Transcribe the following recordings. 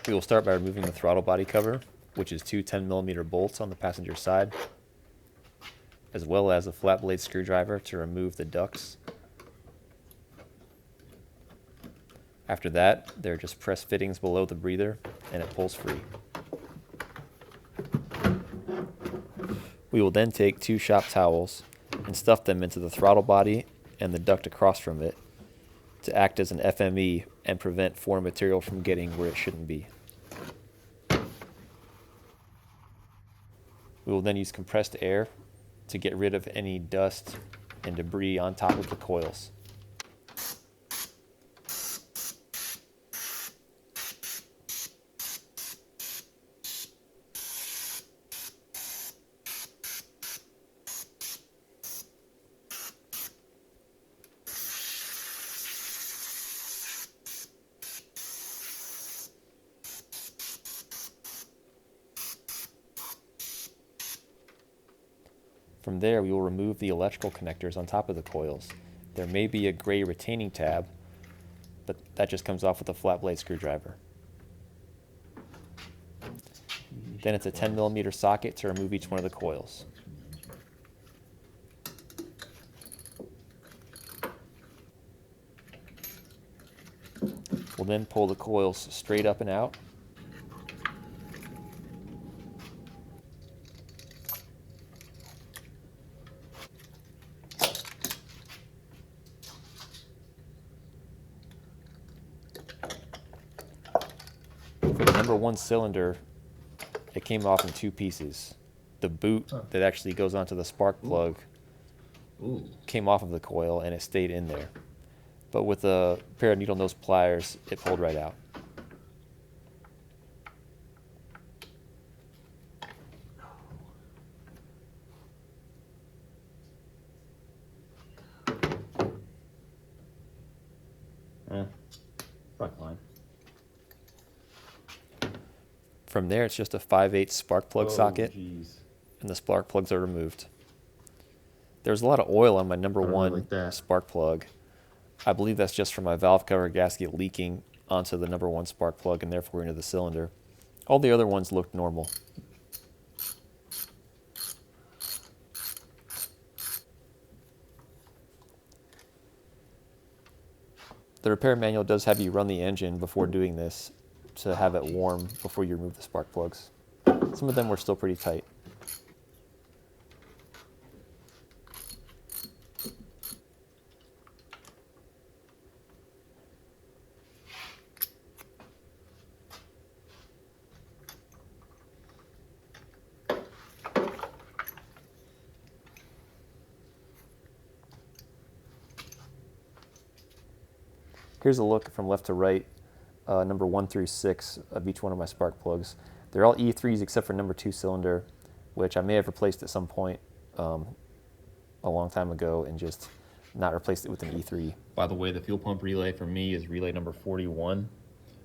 We will start by removing the throttle body cover, which is two 10mm bolts on the passenger side, as well as a flat blade screwdriver to remove the ducts. After that, they're just press fittings below the breather and it pulls free. We will then take two shop towels and stuff them into the throttle body and the duct across from it to act as an FME and prevent foreign material from getting where it shouldn't be. We will then use compressed air to get rid of any dust and debris on top of the coils. From there, we will remove the electrical connectors on top of the coils. There may be a gray retaining tab, but that just comes off with a flat blade screwdriver. Then it's a 10mm socket to remove each one of the coils. We'll then pull the coils straight up and out. For the number one cylinder, it came off in two pieces. The boot that actually goes onto the spark plug came off of the coil and it stayed in there. But with a pair of needle nose pliers, it pulled right out. Fine. From there, it's just a 5/8 spark plug socket, Geez. and the spark plugs are removed. There's a lot of oil on my number one like that. spark plug. I believe that's just from my valve cover gasket leaking onto the number one spark plug and therefore into the cylinder. All the other ones looked normal. The repair manual does have you run the engine before doing this to have it warm before you remove the spark plugs. Some of them were still pretty tight. Here's a look from left to right, number 1 through 6 of each one of my spark plugs. They're all E3s except for number 2 cylinder, which I may have replaced at some point a long time ago and just not replaced it with an E3. By the way, the fuel pump relay for me is relay number 41.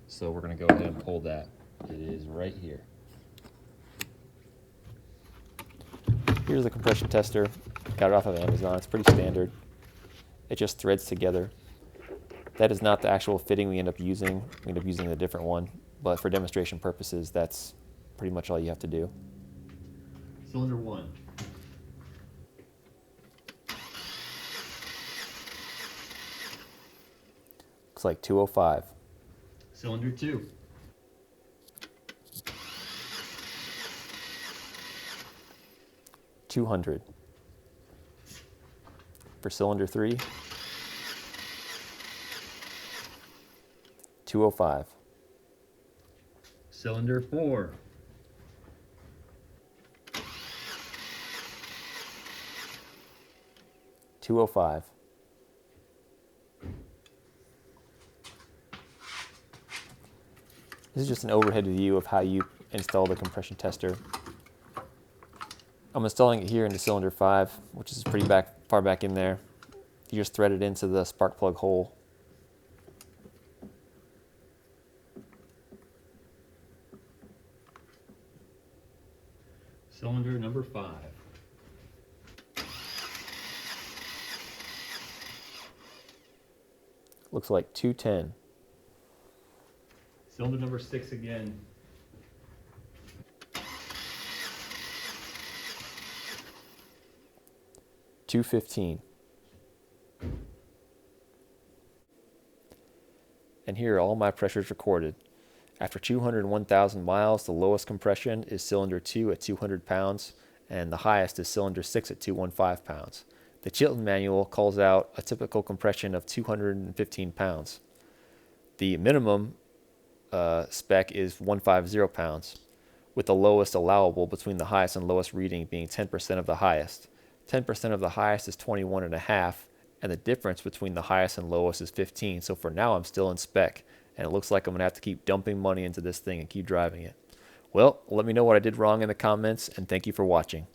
So we're going to go ahead and pull that. It is right here. Here's the compression tester. Got it off of Amazon. It's pretty standard. It just threads together. That is not the actual fitting we end up using. We end up using a different one. But for demonstration purposes, that's pretty much all you have to do. Cylinder 1. Looks like 205. Cylinder 2. $200. For cylinder 3, $205. Cylinder 4. $205. This is just an overhead view of how you install the compression tester. I'm installing it here into cylinder 5, which is pretty far back in there. You just thread it into the spark plug hole. Cylinder number 5. Looks like 210. Cylinder number 6 again. $215. And here are all my pressures recorded. After 201,000 miles, the lowest compression is cylinder 2 at 200 pounds, and the highest is cylinder 6 at 215 pounds. The Chilton manual calls out a typical compression of 215 pounds. The minimum spec is 150 pounds, with the lowest allowable between the highest and lowest reading being 10% of the highest. 10% of the highest is 21.5, and the difference between the highest and lowest is 15. So for now, I'm still in spec, and it looks like I'm going to have to keep dumping money into this thing and keep driving it. Well, let me know what I did wrong in the comments, and thank you for watching.